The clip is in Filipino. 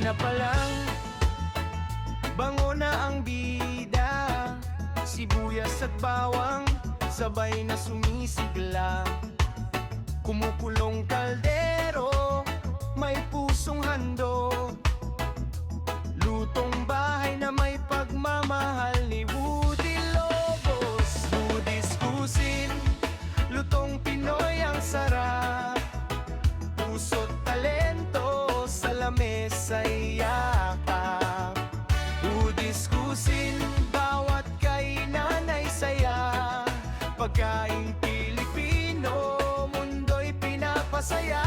Una pa lang, bango na ang bida, sibuyas at bawang sabay na sumisigla. Kumukulong kaldero, may pusong handog, lutong bahay na may pagmamahal ni Woody Lobos. Woody's Cuisine, lutong Pinoy ang sarap, puso't talento sa lamesa yakap. Woody's Cuisine, bawat kainan ay saya, pagkain Pilipino, mundo'y pinapasaya.